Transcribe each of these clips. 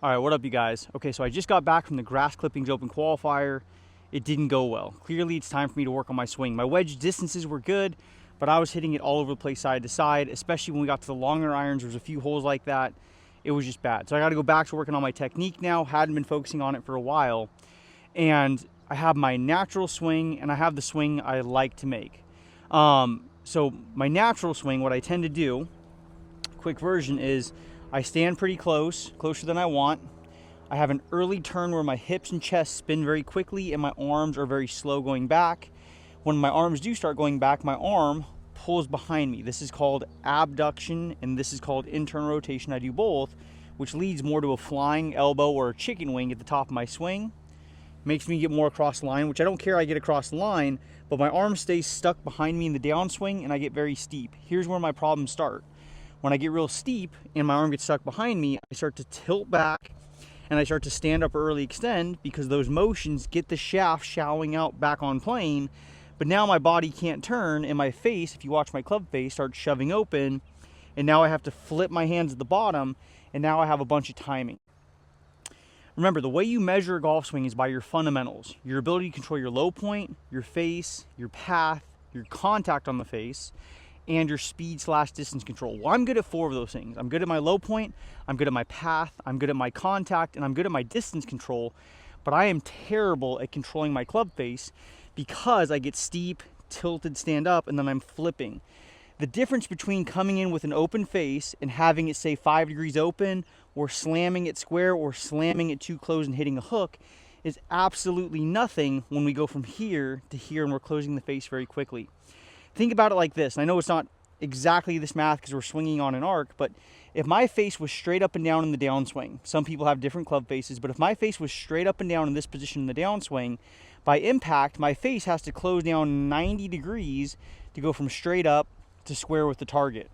All right, what up, you guys? Okay, so I just got back from the Grass Clippings Open qualifier. It didn't go well. Clearly, it's time for me to work on my swing. My wedge distances were good, but I was hitting it all over the place, side to side, especially when we got to the longer irons. There was a few holes like that. It was just bad. So I got to go back to working on my technique now. Hadn't been focusing on it for a while. And I have my natural swing, and I have the swing I like to make. So my natural swing, what I tend to do, quick version, is I stand pretty close, closer than I want. I have an early turn where my hips and chest spin very quickly and my arms are very slow going back. When my arms do start going back, my arm pulls behind me. This is called abduction and this is called internal rotation. I do both, which leads more to a flying elbow or a chicken wing at the top of my swing. Makes me get more across the line, which I don't care I get across the line, but my arm stays stuck behind me in the downswing and I get very steep. Here's where my problems start. When I get real steep and my arm gets stuck behind me, I start to tilt back and I start to stand up or early extend because those motions get the shaft shallowing out back on plane. But now my body can't turn and my face, if you watch my club face, starts shoving open. And now I have to flip my hands at the bottom and now I have a bunch of timing. Remember, the way you measure a golf swing is by your fundamentals. Your ability to control your low point, your face, your path, your contact on the face, and your speed/distance control. Well, I'm good at 4 of those things. I'm good at my low point, I'm good at my path, I'm good at my contact, and I'm good at my distance control, but I am terrible at controlling my club face because I get steep, tilted, stand up, and then I'm flipping. The difference between coming in with an open face and having it say 5 degrees open, or slamming it square, or slamming it too close and hitting a hook is absolutely nothing when we go from here to here and we're closing the face very quickly. Think about it like this. I know it's not exactly this math because we're swinging on an arc, but if my face was straight up and down in the downswing, some people have different club faces, but if my face was straight up and down in this position in the downswing, by impact, my face has to close down 90 degrees to go from straight up to square with the target.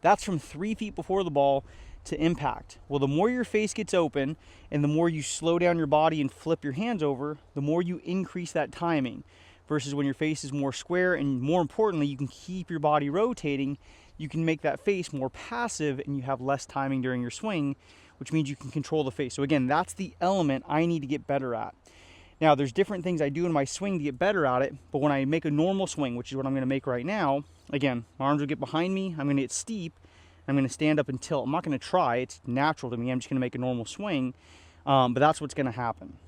That's from 3 feet before the ball to impact. Well, the more your face gets open and the more you slow down your body and flip your hands over, the more you increase that timing. Versus when your face is more square, and more importantly, you can keep your body rotating, you can make that face more passive and you have less timing during your swing, which means you can control the face. So again, that's the element I need to get better at. Now, there's different things I do in my swing to get better at it, but when I make a normal swing, which is what I'm gonna make right now, again, my arms will get behind me, I'm gonna get steep, I'm gonna stand up and tilt. I'm not gonna try, it's natural to me, I'm just gonna make a normal swing, but that's what's gonna happen.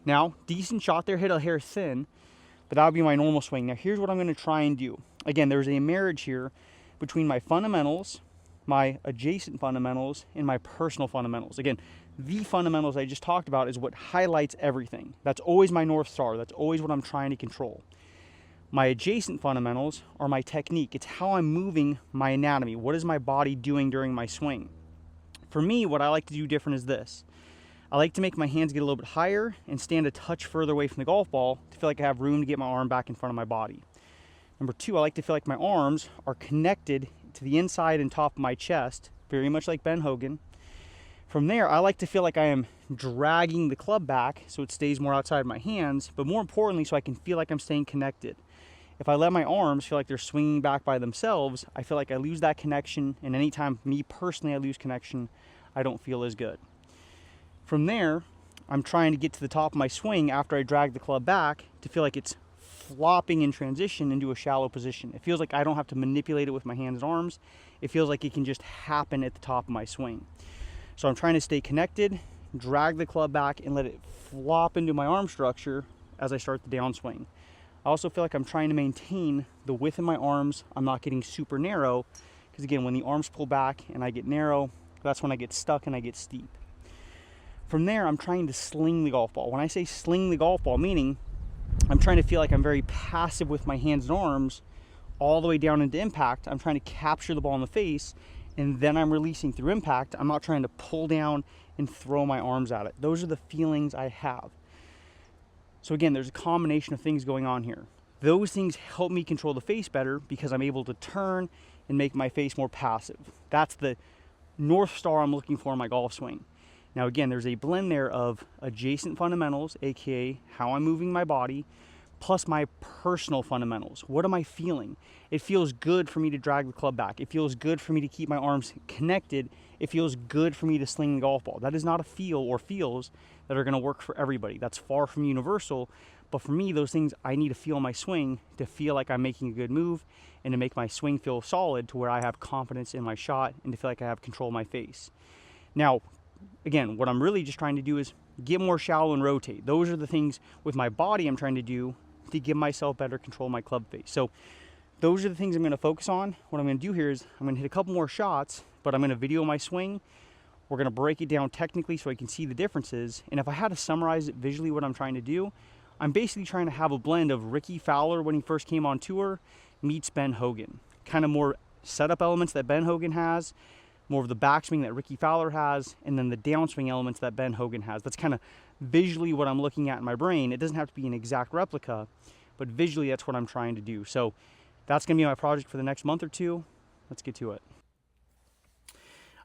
Now, decent shot there, hit a hair thin, but that would be my normal swing. Now, here's what I'm going to try and do. Again, there's a marriage here between my fundamentals, my adjacent fundamentals, and my personal fundamentals. Again, the fundamentals I just talked about is what highlights everything. That's always my North Star. That's always what I'm trying to control. My adjacent fundamentals are my technique. It's how I'm moving my anatomy. What is my body doing during my swing? For me, what I like to do different is this. I like to make my hands get a little bit higher and stand a touch further away from the golf ball to feel like I have room to get my arm back in front of my body. Number 2, I like to feel like my arms are connected to the inside and top of my chest, very much like Ben Hogan. From there, I like to feel like I am dragging the club back so it stays more outside my hands, but more importantly, so I can feel like I'm staying connected. If I let my arms feel like they're swinging back by themselves, I feel like I lose that connection, and anytime me personally I lose connection, I don't feel as good. From there, I'm trying to get to the top of my swing after I drag the club back to feel like it's flopping in transition into a shallow position. It feels like I don't have to manipulate it with my hands and arms. It feels like it can just happen at the top of my swing. So I'm trying to stay connected, drag the club back, and let it flop into my arm structure as I start the downswing. I also feel like I'm trying to maintain the width of my arms. I'm not getting super narrow, because again, when the arms pull back and I get narrow, that's when I get stuck and I get steep. From there, I'm trying to sling the golf ball. When I say sling the golf ball, meaning I'm trying to feel like I'm very passive with my hands and arms all the way down into impact. I'm trying to capture the ball in the face, and then I'm releasing through impact. I'm not trying to pull down and throw my arms at it. Those are the feelings I have. So again, there's a combination of things going on here. Those things help me control the face better because I'm able to turn and make my face more passive. That's the North Star I'm looking for in my golf swing. Now again, there's a blend there of adjacent fundamentals, aka how I'm moving my body, plus my personal fundamentals. What am I feeling? It feels good for me to drag the club back. It feels good for me to keep my arms connected. It feels good for me to sling the golf ball. That is not a feel or feels that are going to work for everybody. That's far from universal. But for me, those things I need to feel in my swing to feel like I'm making a good move and to make my swing feel solid to where I have confidence in my shot and to feel like I have control of my face. Now, again, what I'm really just trying to do is get more shallow and rotate. Those are the things with my body I'm trying to do to give myself better control of my club face. So those are the things I'm going to focus on. What I'm going to do here is I'm going to hit a couple more shots, but I'm going to video my swing. We're going to break it down technically so I can see the differences. And if I had to summarize it visually what I'm trying to do, I'm basically trying to have a blend of Ricky Fowler when he first came on tour meets Ben Hogan. Kind of more setup elements that Ben Hogan has, more of the backswing that Ricky Fowler has, and then the downswing elements that Ben Hogan has. That's kind of visually what I'm looking at in my brain. It doesn't have to be an exact replica, but visually that's what I'm trying to do. So that's going to be my project for the next month or two. Let's get to it.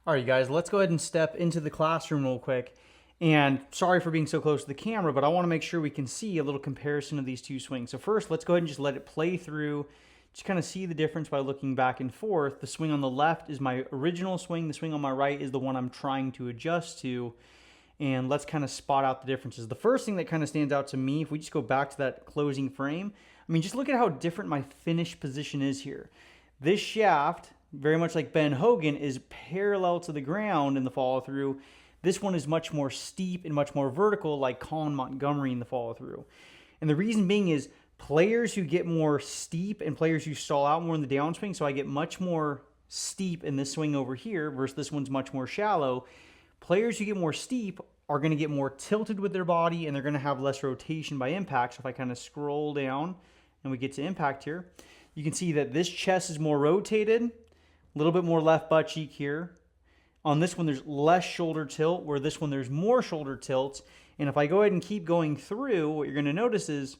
All right, you guys, let's go ahead and step into the classroom real quick. And sorry for being so close to the camera, but I want to make sure we can see a little comparison of these two swings. So first, let's go ahead and just let it play through. Just kind of see the difference by looking back and forth. The swing on the left is my original swing. The swing on my right is the one I'm trying to adjust to. And let's kind of spot out the differences. The first thing that kind of stands out to me, if we just go back to that closing frame, I mean, just look at how different my finish position is here. This shaft, very much like Ben Hogan, is parallel to the ground in the follow through. This one is much more steep and much more vertical, like Colin Montgomery in the follow through. And the reason being is players who get more steep and players who stall out more in the downswing, so I get much more steep in this swing over here versus this one's much more shallow. Players who get more steep are going to get more tilted with their body and they're going to have less rotation by impact. So if I kind of scroll down and we get to impact here, you can see that this chest is more rotated, a little bit more left butt cheek here. On this one, there's less shoulder tilt, where this one, there's more shoulder tilt. And if I go ahead and keep going through, what you're going to notice is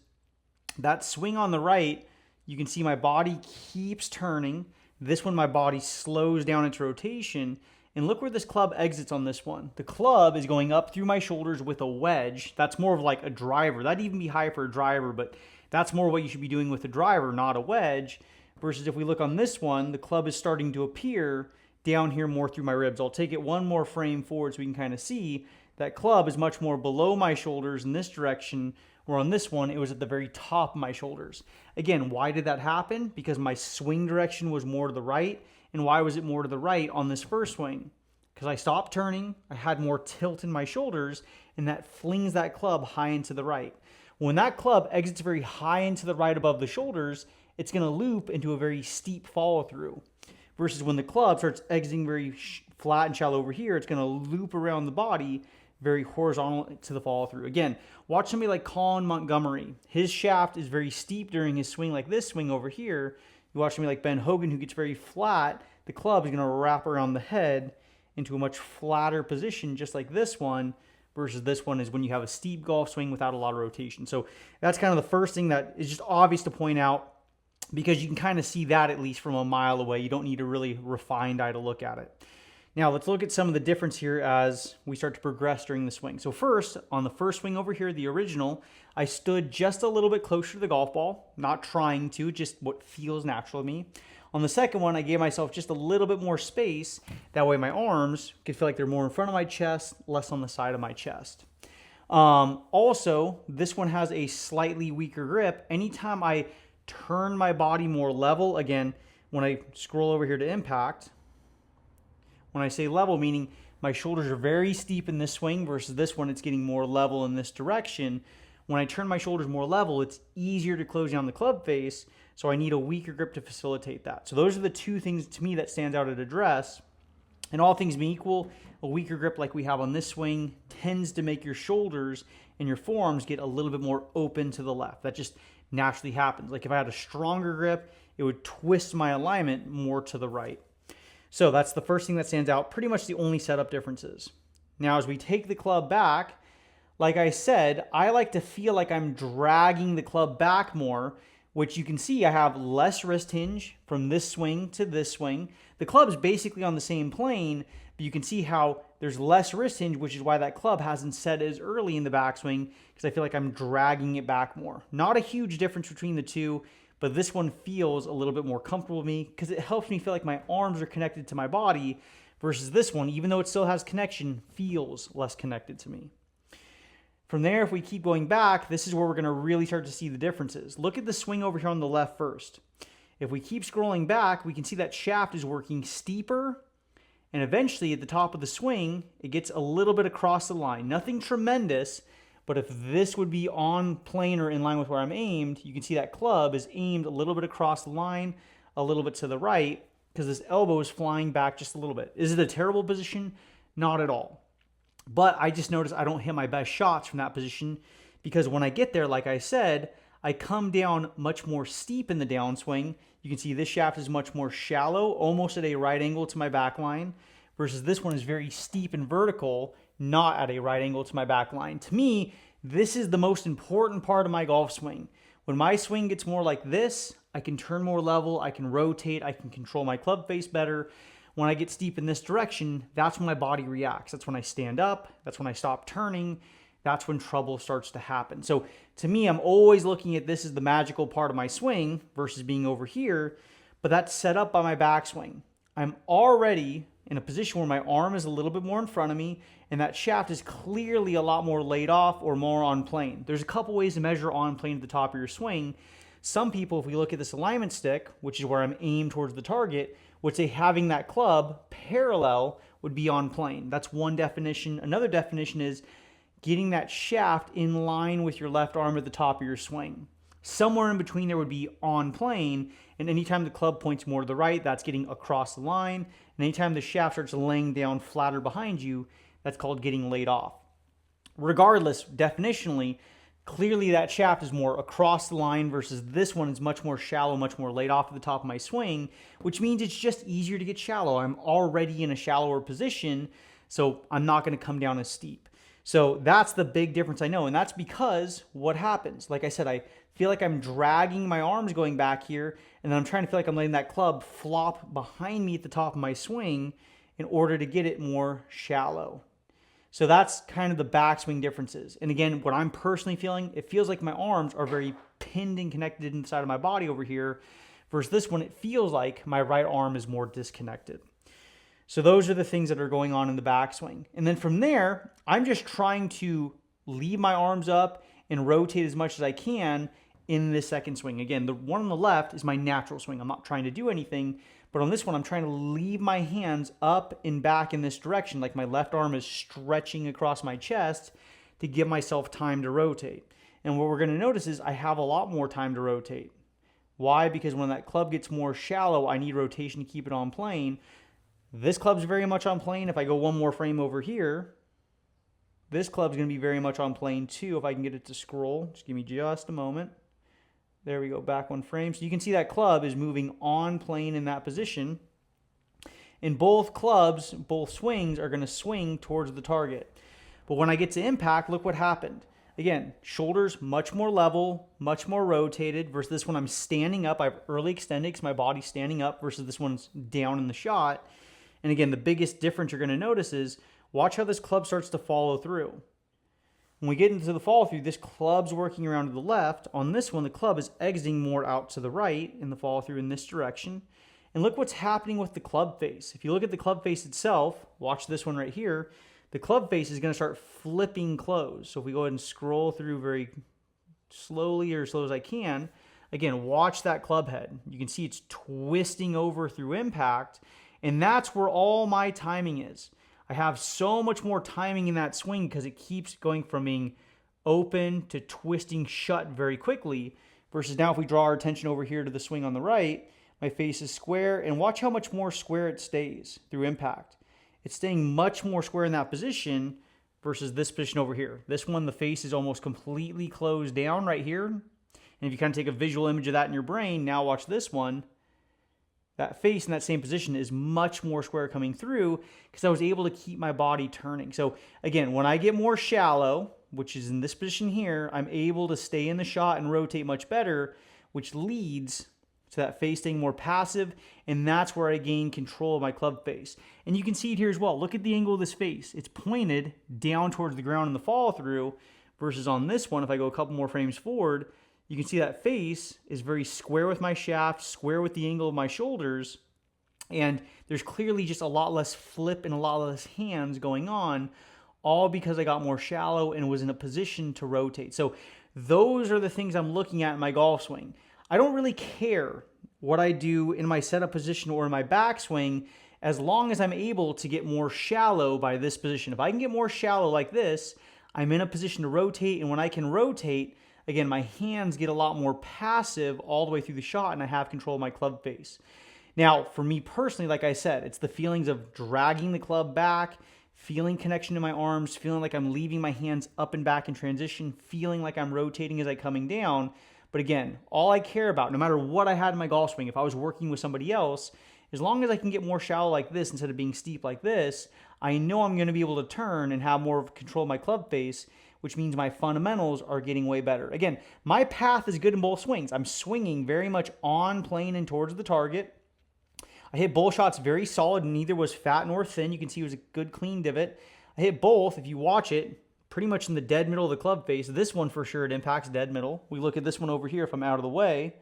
that swing on the right, you can see my body keeps turning. This one, my body slows down its rotation. And look where this club exits on this one. The club is going up through my shoulders with a wedge. That's more of like a driver. That'd even be high for a driver, but that's more what you should be doing with a driver, not a wedge. Versus if we look on this one, the club is starting to appear down here more through my ribs. I'll take it one more frame forward so we can kind of see that club is much more below my shoulders in this direction, where on this one, it was at the very top of my shoulders. Again, why did that happen? Because my swing direction was more to the right. And why was it more to the right on this first swing? Because I stopped turning, I had more tilt in my shoulders, and that flings that club high into the right. When that club exits very high into the right above the shoulders, it's going to loop into a very steep follow through. Versus when the club starts exiting very flat and shallow over here, it's going to loop around the body very horizontal to the follow through. Again, watch somebody like Colin Montgomery. His shaft is very steep during his swing, like this swing over here. You watch somebody like Ben Hogan, who gets very flat. The club is going to wrap around the head into a much flatter position, just like this one, versus this one is when you have a steep golf swing without a lot of rotation. So that's kind of the first thing that is just obvious to point out, because you can kind of see that at least from a mile away. You don't need a really refined eye to look at it. Now let's look at some of the difference here as we start to progress during the swing. So first, on the first swing over here, the original, I stood just a little bit closer to the golf ball, not trying to, just what feels natural to me. On the second one, I gave myself just a little bit more space. That way my arms could feel like they're more in front of my chest, less on the side of my chest. Also, this one has a slightly weaker grip. Anytime I turn my body more level, again, when I scroll over here to impact, when I say level, meaning my shoulders are very steep in this swing versus this one, it's getting more level in this direction. When I turn my shoulders more level, it's easier to close down the club face, so I need a weaker grip to facilitate that. So those are the two things to me that stands out at address. And all things being equal, a weaker grip like we have on this swing tends to make your shoulders and your forearms get a little bit more open to the left. That just naturally happens. Like if I had a stronger grip, it would twist my alignment more to the right. So that's the first thing that stands out, pretty much the only setup differences. Now, as we take the club back, like I said, I like to feel like I'm dragging the club back more which you can see I have less wrist hinge from this swing to this swing. The club's basically on the same plane, but you can see how there's less wrist hinge, which is why that club hasn't set as early in the backswing, because I feel like I'm dragging it back more. Not a huge difference between the two, but this one feels a little bit more comfortable with me because it helps me feel like my arms are connected to my body, versus this one, even though it still has connection, feels less connected to me. From there, if we keep going back, this is where we're going to really start to see the differences. Look at the swing over here on the left first. If we keep scrolling back, we can see that shaft is working steeper, and eventually at the top of the swing, it gets a little bit across the line. Nothing tremendous, but if this would be on plane or in line with where I'm aimed, you can see that club is aimed a little bit across the line, a little bit to the right, because this elbow is flying back just a little bit. Is it a terrible position? Not at all. But I just noticed I don't hit my best shots from that position because when I get there, like I said, I come down much more steep in the downswing. You can see this shaft is much more shallow, almost at a right angle to my back line, versus this one is very steep and vertical, not at a right angle to my back line. To me, this is the most important part of my golf swing. When my swing gets more like this, I can turn more level, I can rotate, I can control my club face better. When I get steep in this direction, that's when my body reacts. That's when I stand up. That's when I stop turning. That's when trouble starts to happen. So to me, I'm always looking at this as the magical part of my swing versus being over here, but that's set up by my backswing. I'm already in a position where my arm is a little bit more in front of me, and that shaft is clearly a lot more laid off or more on plane. There's a couple ways to measure on plane at the top of your swing. Some people, if we look at this alignment stick, which is where I'm aimed towards the target, would say having that club parallel would be on plane. That's one definition. Another definition is getting that shaft in line with your left arm at the top of your swing. Somewhere in between there would be on plane, and anytime the club points more to the right, that's getting across the line. And anytime the shaft starts laying down flatter behind you, that's called getting laid off. Regardless, definitionally, clearly that shaft is more across the line versus this one is much more shallow, much more laid off at the top of my swing, which means it's just easier to get shallow. I'm already in a shallower position, so I'm not going to come down as steep. So that's the big difference I know, and that's because what happens? Like I said, I feel like I'm dragging my arms going back here, and then I'm trying to feel like I'm letting that club flop behind me at the top of my swing in order to get it more shallow. So that's kind of the backswing differences. And again, what I'm personally feeling, it feels like my arms are very pinned and connected inside of my body over here, versus this one, it feels like my right arm is more disconnected. So those are the things that are going on in the backswing. And then from there, I'm just trying to leave my arms up and rotate as much as I can in this second swing. Again, the one on the left is my natural swing. I'm not trying to do anything, but on this one, I'm trying to leave my hands up and back in this direction, like my left arm is stretching across my chest to give myself time to rotate. And what we're going to notice is I have a lot more time to rotate. Why? Because when that club gets more shallow, I need rotation to keep it on plane. This club's very much on plane. If I go one more frame over here, this club's going to be very much on plane too. If I can get it to scroll, just give me just a moment. There we go, back one frame. So you can see that club is moving on plane in that position. And both clubs, both swings are going to swing towards the target. But when I get to impact, look what happened. Again, shoulders much more level, much more rotated, versus this one I'm standing up. I've early extended because my body's standing up versus this one's down in the shot. And again, the biggest difference you're going to notice is watch how this club starts to follow through. When we get into the follow through, this club's working around to the left. On this one, the club is exiting more out to the right in the follow through in this direction. And look what's happening with the club face. If you look at the club face itself, watch this one right here, the club face is going to start flipping closed. So if we go ahead and scroll through very slowly or as slow as I can, again, watch that club head. You can see it's twisting over through impact, and that's where all my timing is. I have so much more timing in that swing because it keeps going from being open to twisting shut very quickly, versus now if we draw our attention over here to the swing on the right, my face is square, and watch how much more square it stays through impact. It's staying much more square in that position versus this position over here. This one, the face is almost completely closed down right here. And if you kind of take a visual image of that in your brain, now watch this one. That face in that same position is much more square coming through because I was able to keep my body turning. So again, when I get more shallow, which is in this position here, I'm able to stay in the shot and rotate much better, which leads to that face staying more passive, and that's where I gain control of my club face. And you can see it here as well. Look at the angle of this face. It's pointed down towards the ground in the follow through, versus on this one, if I go a couple more frames forward, you can see that face is very square with my shaft, square with the angle of my shoulders, and there's clearly just a lot less flip and a lot less hands going on, all because I got more shallow and was in a position to rotate. So those are the things I'm looking at in my golf swing. I don't really care what I do in my setup position or in my backswing, as long as I'm able to get more shallow by this position. If I can get more shallow like this, I'm in a position to rotate, and when I can rotate, again, my hands get a lot more passive all the way through the shot, and I have control of my club face. Now, for me personally, like I said, it's the feelings of dragging the club back, feeling connection to my arms, feeling like I'm leaving my hands up and back in transition, feeling like I'm rotating as I'm coming down. But again, all I care about, no matter what I had in my golf swing, if I was working with somebody else, as long as I can get more shallow like this instead of being steep like this, I know I'm going to be able to turn and have more control of my club face, which means my fundamentals are getting way better. Again, my path is good in both swings. I'm swinging very much on plane and towards the target. I hit both shots very solid, and neither was fat nor thin. You can see it was a good clean divot. I hit both, if you watch it, pretty much in the dead middle of the club face. This one for sure, it impacts dead middle. We look at this one over here if I'm out of the way.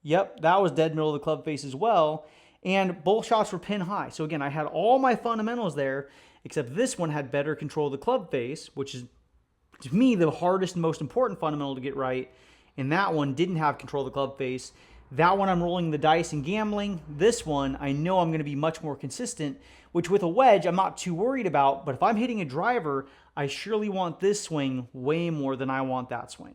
Yep, that was dead middle of the club face as well. And both shots were pin high. So again, I had all my fundamentals there, except this one had better control of the club face, which is, to me, the hardest and most important fundamental to get right. And that one didn't have control of the club face. That one I'm rolling the dice and gambling. This one, I know I'm going to be much more consistent, which with a wedge, I'm not too worried about. But if I'm hitting a driver, I surely want this swing way more than I want that swing.